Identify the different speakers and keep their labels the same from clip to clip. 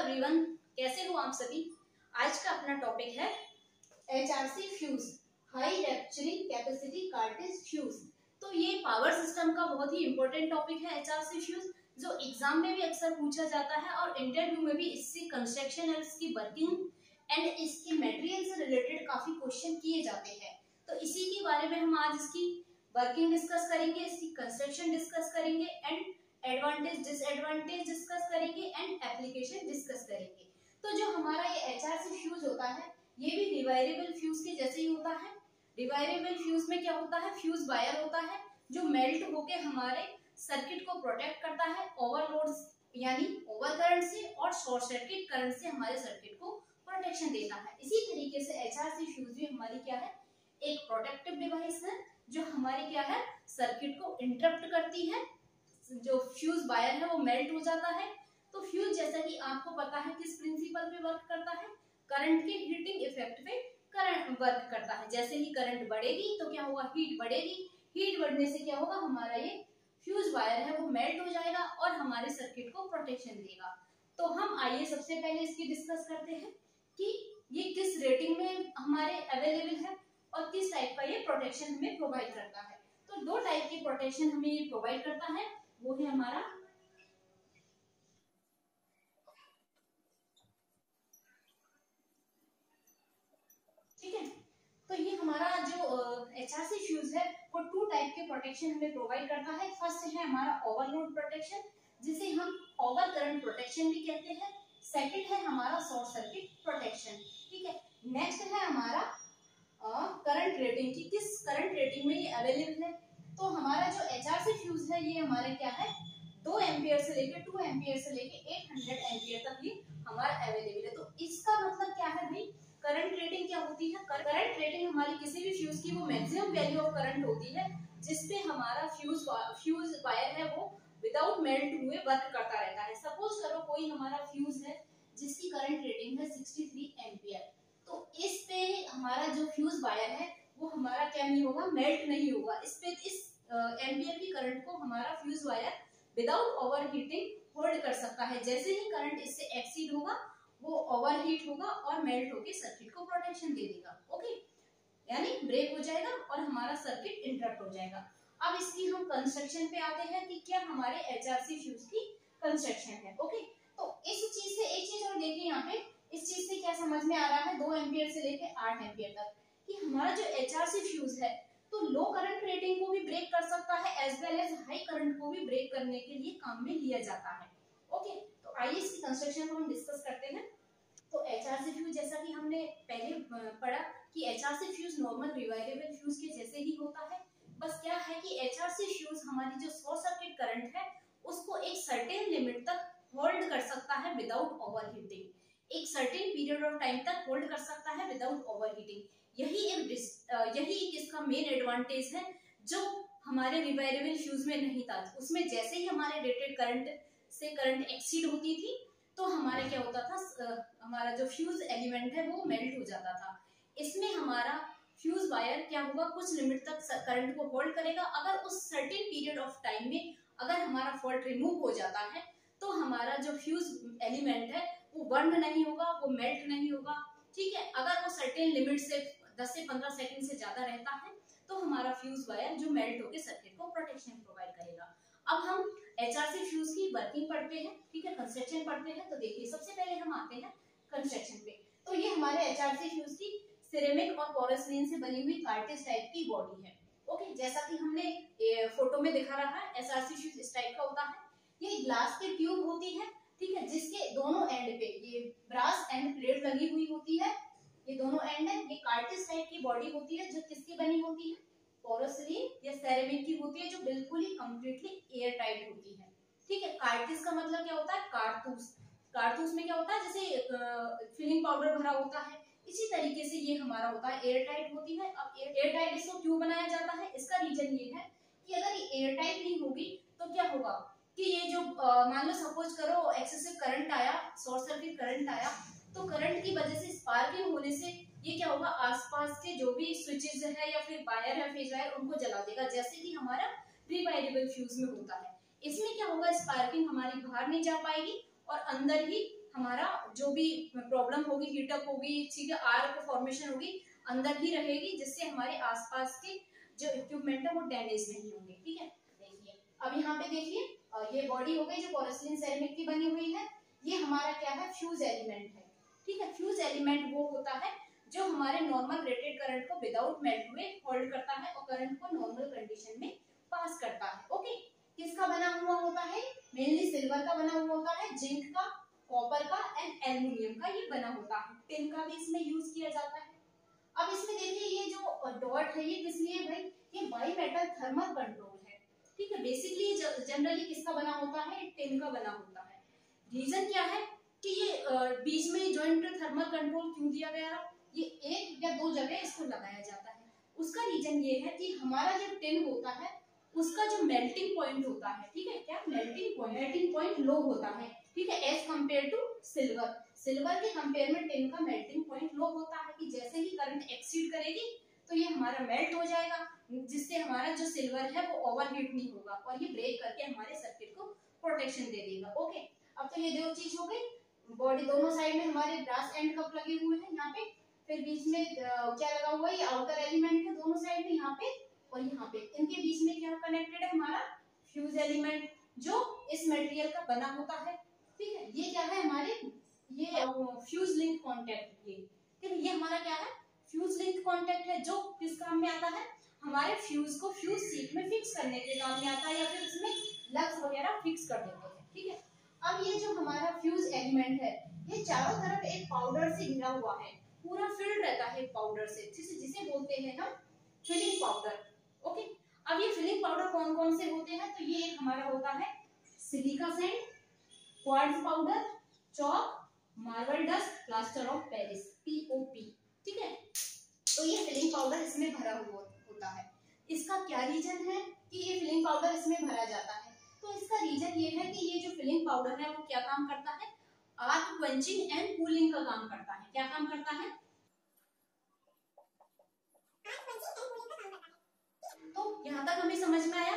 Speaker 1: Everyone, कैसे हो आप सभी। आज का अपना टॉपिक है HRC fuse, high rapturing capacity cartridge fuse. तो ये पावर सिस्टम का बहुत ही इंपॉर्टेंट टॉपिक है एचआरसी फ्यूज, जो एग्जाम में भी अक्सर पूछा जाता है और इंटरव्यू में भी इसकी कंस्ट्रक्शन और इसकी वर्किंग एंड इसकी मटेरियल से रिलेटेड काफी क्वेश्चन किए जाते हैं। तो इसी के बारे में हम आज इसकी वर्किंग डिस्कस करेंगे, इसकी कंस्ट्रक्शन डिस्कस करेंगे एंड एडवांटेज डिसएडवांटेज डिस्कस करेंगे एंड एप्लीकेशन डिस्कस करेंगे। तो जो हमारा ये एचआरसी फ्यूज होता है ये भी रिवायरेबल फ्यूज के जैसे ही होता है। रिवायरेबल फ्यूज में क्या होता है, फ्यूज वायर होता है जो मेल्ट होके हमारे सर्किट को प्रोटेक्ट करता है ओवरलोड यानी ओवर करंट से और शॉर्ट सर्किट करंट से हमारे सर्किट को प्रोटेक्शन देता है। इसी तरीके से एचआरसी फ्यूज भी हमारी क्या है, एक प्रोटेक्टिव डिवाइस है जो हमारी क्या है, सर्किट को इंटरप्ट करती है। जो फ्यूज वायर है वो मेल्ट हो जाता है। तो फ्यूज जैसा कि आपको पता है किस प्रिंसिपल पे वर्क करता है, करंट के हीटिंग इफेक्ट पे करंट वर्क करता है। जैसे ही करंट बढ़ेगी तो क्या होगा, हीट बढ़ेगी, हीट बढ़ने से क्या होगा, हमारा ये फ्यूज वायर है वो मेल्ट हो जाएगा और हमारे सर्किट को प्रोटेक्शन देगा। तो हम आइए सबसे पहले इसकी डिस्कस करते हैं कि ये किस रेटिंग में हमारे अवेलेबल है और किस टाइप का ये प्रोटेक्शन हमें प्रोवाइड करता है। तो दो टाइप की प्रोटेक्शन हमें ये प्रोवाइड करता है, वो है हमारा ठीक है। तो ये हमारा जो एचआरसी फ्यूज है वो टू टाइप के प्रोटेक्शन हमें प्रोवाइड करता है। फर्स्ट है हमारा ओवरलोड प्रोटेक्शन जिसे हम ओवर करंट प्रोटेक्शन भी कहते हैं। सेकंड है हमारा शॉर्ट सर्किट प्रोटेक्शन, ठीक है। नेक्स्ट है हमारा करंट रेटिंग की किस करंट रेटिंग में ये अवेलेबल है। तो हमारा जो एचआरसी फ्यूज है ये हमारे क्या है, 2 एम्पियर से लेके 2 एम्पियर से लेके 800 एम्पियर तक ये हमारा अवेलेबल है। तो इसका मतलब क्या है भाई, करंट रेटिंग क्या होती है, करंट रेटिंग हमारी किसी भी फ्यूज की वो मैक्सिमम वैल्यू ऑफ करंट होती है जिसपे हमारा फ्यूज वायर है वो विदाउट मेल्ट हुए वर्क करता रहता है। सपोज करो कोई हमारा फ्यूज है जिसकी करंट रेटिंग है 63 एम्पियर, तो इस पे हमारा जो फ्यूज वायर है वो हमारा क्या नहीं होगा, मेल्ट नहीं होगा। इस एम्पियर की करंट को हमारा fuse wire without overheating hold कर सकता है। जैसे ही करंट इससे एक्सीड होगा वो ओवरहीट होगा और मेल्ट होकर सर्किट को प्रोटेक्शन दे देगा, ओके, यानी ब्रेक हो जाएगा और हमारा सर्किट इंटरप्ट हो जाएगा। अब इसकी हम कंस्ट्रक्शन पे आते हैं कि क्या हमारे एचआरसी फ्यूज की कंस्ट्रक्शन है, ओके। तो इस चीज से एक चीज और देखिए, यहाँ पे इस चीज से क्या समझ में आ रहा है, 2 एम्पियर से लेके 8 एम्पियर तक कि हमारा जो एचआरसी फ्यूज है तो लो करंट रेटिंग को भी ब्रेक कर सकता है as well as high current को भी ब्रेक करने के लिए काम में लिया जाता है, ओके। तो आइए इसकी कंस्ट्रक्शन को हम डिस्कस करते हैं। तो एचआरसी फ्यूज जैसा कि हमने पहले पढ़ा कि HRC fuse normal rewirable fuse के जैसे ही होता है। बस क्या है कि एचआरसी फ्यूज हमारी जो शॉर्ट सर्किट करंट है उसको एक सर्टेन लिमिट तक होल्ड कर सकता है विदाउट ओवरहीटिंग, एक सर्टेन पीरियड ऑफ टाइम तक होल्ड कर सकता है विदाउट ओवरहीटिंग। यही एक इसका मेन एडवांटेज है जो हमारे रिवायरेबल फ्यूज में नहीं था। उसमें जैसे ही हमारे रेटेड करंट से करंट एक्सीड होती थी तो हमारा क्या होता था, हमारा जो फ्यूज एलिमेंट है वो मेल्ट हो जाता था। इसमें हमारा फ्यूज वायर क्या होगा, कुछ लिमिट तक करंट को होल्ड करेगा। अगर उस सर्टेन पीरियड ऑफ टाइम में अगर हमारा फॉल्ट रिमूव हो जाता है तो हमारा जो फ्यूज एलिमेंट है वो बर्न नहीं होगा, वो मेल्ट नहीं होगा, ठीक है। अगर वो सर्टेन लिमिट से 10 से 15 सेकंड से ज्यादा रहता है तो हमारा फ्यूज वायर जो मेल्ट होकर सर्किट को प्रोटेक्शन प्रोवाइड करेगा। अब हम एचआरसी फ्यूज की वर्किंग पढ़ते हैं, ठीक है, कंस्ट्रक्शन पढ़ते हैं। तो देखिए सबसे पहले हम आते हैं कंस्ट्रक्शन पे। तो ये हमारे एचआरसी फ्यूज की सिरेमिक और पोरोसिलिन से बनी हुई कार्ट्रिज टाइप की बॉडी है, ओके। जैसा कि हमने फोटो में दिखा रहा है एचआरसी फ्यूज इस टाइप का होता है। ये ग्लास की ट्यूब होती है, ठीक है, जिसके दोनों एंड पे ये ब्रास एंड प्लेट लगी हुई होती है। ये दोनों एंड है, ये कार्ट्रिज टाइप की बॉडी होती है जो किसकी बनी होती है, पोरोसिलिन या सेरेमिक की होती है, जो बिल्कुल ही कंप्लीटली एयर टाइट होती है, ठीक है। कार्ट्रिज का मतलब क्या होता है, कारतूस। कारतूस में क्या होता है, जैसे फिलिंग पाउडर भरा होता है, इसी तरीके से ये हमारा होता है, एयर टाइट होती है। अब एयर टाइट इसको क्यों बनाया जाता है, इसका रीजन ये है कि अगर ये एयर टाइट नहीं होगी तो क्या होगा कि ये जो मान लो सपोज करो एक्सेसिव करंट आया, शॉर्ट सर्किट करंट आया, तो करंट की वजह से स्पार्किंग होने से ये क्या होगा, आसपास के जो भी स्विचेस है या फिर वायर है, फेज वायर, उनको जला देगा, जैसे कि हमारा रिवायरेबल फ्यूज में होता है। इसमें क्या होगा, स्पार्किंग हमारी बाहर नहीं जा पाएगी और अंदर ही हमारा जो भी प्रॉब्लम होगी, हीटअप होगी, ठीक है, आर्क फॉर्मेशन होगी, अंदर ही रहेगी, जिससे हमारे आसपास के जो इक्विपमेंट है वो डैमेज नहीं होंगे। ठीक है, देखिए अब यहाँ पे देखिए ये बॉडी हो गई जो पोरोसिलिन सेरेमिक की बनी हुई है। ये हमारा क्या है, फ्यूज एलिमेंट है। ठीक है, फ्यूज एलिमेंट वो होता है जो हमारे नॉर्मल रेटेड करंट को विदाउट मेल्ट हुए होल्ड करता है और करंट को नॉर्मल कंडीशन में पास करता है। ओके, किसका बना हुआ होता है, मेनली सिल्वर का बना हुआ होता है, जिंक का, कॉपर का एंड एल्यूमिनियम का ये बना होता है। टिन का भी इसमें यूज किया जाता है। अब इसमें देखिए ये जो डॉट है ये किस लिए भाई, ये बाई मेटल थर्मल कंट्रोल है। ठीक है, बेसिकली जनरली किसका बना होता है, टिन का बना होता है। रीजन क्या है कि ये बीच में जॉइंट थर्मल कंट्रोल क्यों दिया गया, ये एक या दो जगह इसको लगाया जाता है। उसका रीजन ये है कि हमारा जो टिन होता है उसका जो मेल्टिंग पॉइंट होता है, ठीक है, क्या मेल्टिंग पॉइंट लो होता है। ठीक है, as compare to silver, silver के कंपेयर में टिन का मेल्टिंग पॉइंट लो होता है कि जैसे ही करंट एक्सीड करेगी तो ये हमारा मेल्ट हो जाएगा, जिससे हमारा जो सिल्वर है वो ओवरहीट नहीं होगा और ये ब्रेक करके हमारे सर्किट को प्रोटेक्शन दे देगा। ओके, अब तो ये दो चीज हो गई, बॉडी दोनों साइड में हमारे ब्रास एंड कप लगे हुए हैं यहाँ पे, फिर बीच में क्या लगा हुआ है, ये आउटर एलिमेंट है दोनों साइड में, यहाँ पे और यहाँ पे, इनके बीच में क्या कनेक्टेड है, हमारा फ्यूज एलिमेंट जो इस मटेरियल का बना होता है। ठीक है, ये क्या है हमारे, ये फ्यूज लिंक कॉन्टेक्ट, ये ठीक है, ये हमारा क्या है, फ्यूज लिंक कॉन्टेक्ट है, जो किस काम में आता है, हमारे फ्यूज को फ्यूज सीट में फिक्स करने के काम में आता है, या फिर इसमें लग्स वगैरह फिक्स कर देते हैं। ठीक है, अब ये जो हमारा फ्यूज एलिमेंट है ये चारों तरफ एक पाउडर से घिरा हुआ है, पूरा फिल्ड रहता है पाउडर से, जिसे बोलते हैं हम फिलिंग पाउडर। ओके, अब ये फिलिंग पाउडर कौन कौन से होते हैं, तो ये एक हमारा होता है silica sand, quartz powder, chalk, marble dust, plaster of Paris, POP. ठीक है, तो ये फिलिंग पाउडर इसमें भरा हुआ होता है। इसका क्या रीजन है कि ये फिलिंग पाउडर इसमें भरा जाता है, तो इसका रीजन ये है कि ये जो फिलिंग पाउडर है वो क्या काम करता है, आर्क क्वेंचिंग एंड कूलिंग का काम करता है। क्या काम करता है, तो यहाँ तक हमें समझ में आया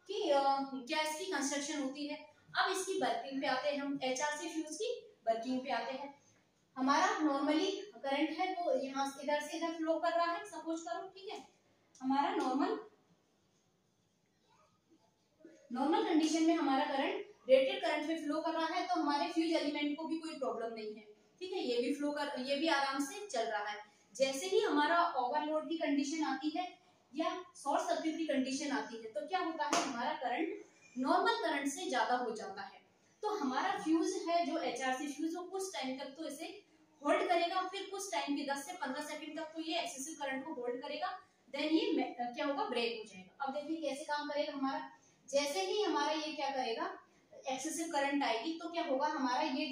Speaker 1: कि क्या इसकी कंस्ट्रक्शन होती है। अब इसकी वर्किंग पे आते हैं, हम एचआरसी फ्यूज की वर्किंग पे आते हैं। हमारा नॉर्मली करंट है वो यहाँ इधर से इधर फ्लो कर रहा है, सपोज करो। ठीक है, हमारा नॉर्मल कंडीशन में हमारा करंट रेटेड करंट में फ्लो कर रहा है, तो हमारे फ्यूज एलिमेंट को भी कोई प्रॉब्लम नहीं है। ठीक है, ये भी आराम से चल रहा है। जैसे ही हमारा ओवरलोड की कंडीशन आती है या शॉर्ट सर्किट की कंडीशन आती है, तो क्या होता है, हमारा करंट नॉर्मल करंट से ज्यादा हो जाता है। तो हमारा फ्यूज है जो एचआरसी फ्यूज, वो कुछ टाइम तक तो इसे होल्ड करेगा, फिर कुछ टाइम के 10 से 15 सेकंड तक तो ये एक्सेसिव करंट को होल्ड करेगा, देन ये क्या होगा, ब्रेक हो जाएगा। अब देखिए कैसे काम करेगा हमारा, जैसे ही हमारा ये क्या करेगा, एक्सेसिव करंट आएगी, तो क्या होगा, हमारा ये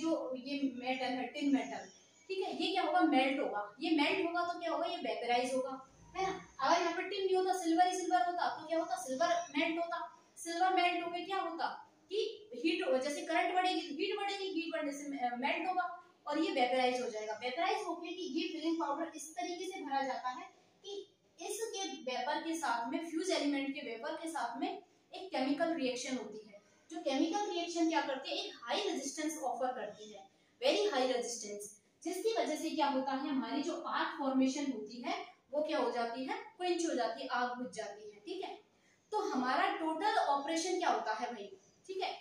Speaker 1: मेटल है, टिन मेटल, ठीक है, ये क्या होगा, मेल्ट होगा। ये मेल्ट होगा तो क्या होगा, ये वेपराइज होगा, है ना। अगर यहाँ पर टिन नहीं होता, सिल्वर ही सिल्वर होता, तो क्या होता, सिल्वर मेल्ट होता। सिल्वर मेल्ट होके क्या होता कि हीट, जैसे करंट बढ़ेगी हीट बढ़ेगी, हीट बढ़ने से मेल्ट होगा और ये वेपराइज हो जाएगा। वेपराइज होके कि ये फिलिंग पाउडर इस तरीके से भरा जाता है कि इसके वेपर के साथ में, फ्यूज एलिमेंट के वेपर के साथ में एक केमिकल रिएक्शन होती है, जो केमिकल रिएक्शन क्या करती है, एक हाई रेजिस्टेंस ऑफर करती है, वेरी हाई रेजिस्टेंस, जिसकी वजह से क्या होता है, हमारी जो आर्क फॉर्मेशन होती है वो क्या हो जाती है, क्विंच हो जाती है, आग बुझ जाती है। ठीक है, तो हमारा टोटल ऑपरेशन क्या होता है भाई, ठीक है,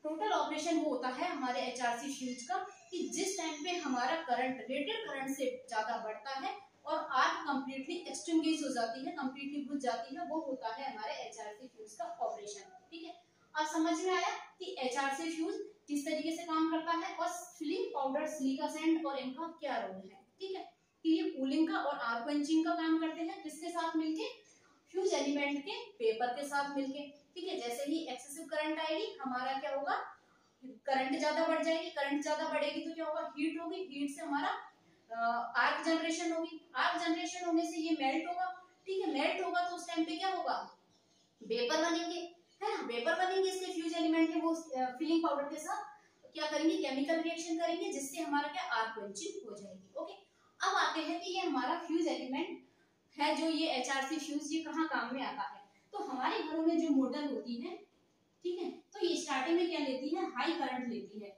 Speaker 1: टोटल ऑपरेशन वो होता है हमारे एचआरसी फ्यूज का कि जिस टाइम पे हमारा करंट रेटेड करंट से ज्यादा बढ़ता है और आर्क कंप्लीटली एक्सटिंग्विश हो जाती है, कंप्लीटली बुझ जाती है, वो होता है हमारे एचआरसी फ्यूज का ऑपरेशन। ठीक है, अब समझ में आया कि एचआरसी फ्यूज किस तरीके से काम करता है और फिलिंग पाउडर, सिलिका सैंड और इनका क्या रोल है। ठीक है, कि ये कूलिंग का और आर्क क्वेंचिंग का काम करते हैं, किसके साथ मिलके, फ्यूज एलिमेंट के पेपर के साथ मिलके। ठीक है, जैसे ही एक्सेसिव करंट आएगी, हमारा क्या होगा, करंट ज्यादा बढ़ जाएगी, करंट ज्यादा बढ़ेगी तो क्या होगा, हीट होगी, हीट से हमारा आर्क जनरेशन होगी, आर्क जनरेशन होने से ये मेल्ट होगा। ठीक है, मेल्ट होगा तो उस टाइम पे क्या होगा, वेपर बनेंगे, है ना, वेपर बनेंगे, इसके फ्यूज एलिमेंट है वो फिलिंग पाउडर के साथ क्या करेंगे, केमिकल रिएक्शन करेंगे, जिससे हमारा क्या, आर्क क्वेंचिंग हो जाएगी। ओके, अब आते हैं कि ये हमारा फ्यूज एलिमेंट है जो ये एचआरसी फ्यूज, ये कहाँ काम में आता है। तो हमारे घरों में जो मोटर होती है, ठीक है, तो ये स्टार्टिंग में क्या लेती है, हाई करंट लेती है,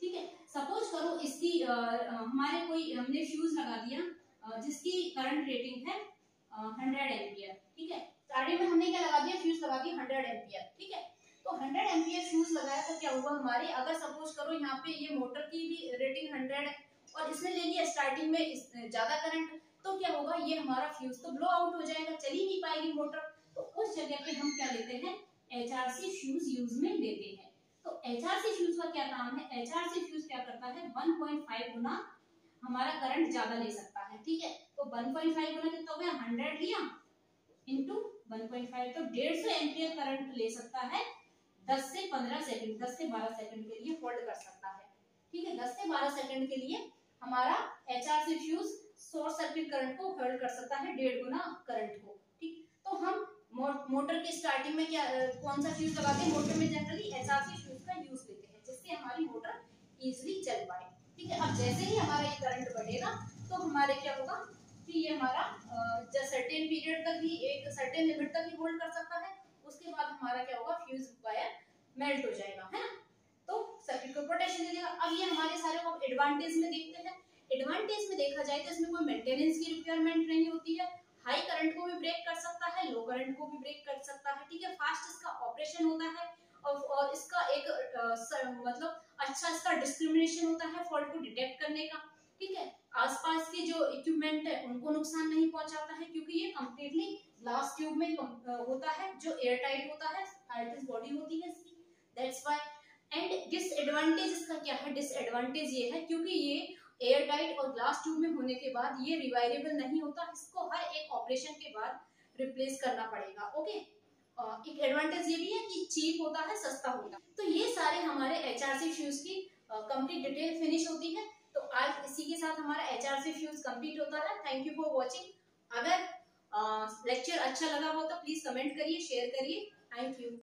Speaker 1: ठीक है। सपोज करो इसकी हमारे कोई हमने फ्यूज लगा दिया जिसकी करंट रेटिंग है 100 एम्पियर। ठीक है, स्टार्टिंग में हमने क्या लगा दिया, फ्यूज लगा दिया 100 एम्पियर। ठीक है, तो 100 एम्पियर फ्यूज लगाया तो क्या हुआ हमारे, अगर सपोज करो यहाँ पे ये मोटर की भी रेटिंग 100 है और इसने ले लिया स्टार्टिंग में ज्यादा करंट, तो क्या होगा, ये हमारा फ्यूज तो ब्लो आउट हो जाएगा, चल ही नहीं पाएगी मोटर। तो उस जगह पे हम क्या लेते हैं, एचआरसी फ्यूज यूज में लेते हैं। तो एचआरसी फ्यूज का क्या काम है, एचआरसी फ्यूज क्या करता है, 1.5 गुना हमारा करंट ज्यादा ले सकता है। ठीक है, तो 1.5 गुना कितना हो गया, 100 लिया इंटू 1.5, तो 150 एम्पियर करंट ले सकता है 10 से 15 सेकंड, 10 से 12 सेकंड के लिए होल्ड कर सकता है। ठीक है, 10 से 12 सेकंड के लिए हमारा HRC fuse short circuit current को होल्ड कर सकता है 1.5 गुना करंट को। ठीक, तो हम मोटर के स्टार्टिंग में क्या कौन सा फ्यूज लगाते हैं, मोटर में जनरली एचआरसी फ्यूज का यूज लेते हैं जिससे हमारी मोटर इजीली चल पाए। ठीक है, अब जैसे ही हमारा ये करंट बढ़ेगा तो हमारे क्या होगा कि ये हमारा सर्टेन पीरियड तक ही, एक सर्टेन लिमिट तक ही होल्ड कर सकता है, उसके बाद हमारा क्या होगा, फ्यूज वायर मेल्ट हो जाएगा, है ना, तो सर्किट को प्रोटेक्शन दे देगा। अब ये हमारे सारे को एडवांटेज में देखते हैं। एडवांटेज में देखा जाए तो इसमें कोई मेंटेनेंस की रिक्वायरमेंट नहीं होती है, हाई करंट को भी ब्रेक कर सकता है, लो करंट को भी ब्रेक कर सकता है। ठीक है, फास्ट इसका ऑपरेशन होता है और इसका एक मतलब अच्छा इसका डिस्क्रिमिनेशन होता है फॉल्ट को डिटेक्ट करने का। ठीक है, आसपास के जो इक्विपमेंट है उनको नुकसान नहीं पहुंचाता है क्योंकि ये कंप्लीटली ग्लास ट्यूब में होता है जो एयर टाइट होता है, एयरटाइट बॉडी होती है इसकी, दैट्स व्हाई। एंड डिसएडवांटेज इसका क्या है, डिसएडवांटेज ये है क्योंकि ये एयर टाइट और ग्लास ट्यूब में होने के बाद ये रिवाइरेबल नहीं होता, इसको हर एक ऑपरेशन के बाद रिप्लेस करना पड़ेगा। ओके, एक एडवांटेज ये भी है कि चीप होता है, सस्ता होता है। तो ये सारे हमारे एचआरसी फ्यूज की कंप्लीट डिटेल फिनिश होती है। तो आज इसी के साथ हमारा एचआरसी फ्यूज कंप्लीट होता है। Thank you for watching. अगर लेक्चर अच्छा लगा हो तो प्लीज कमेंट करिए, शेयर करिए। Thank you.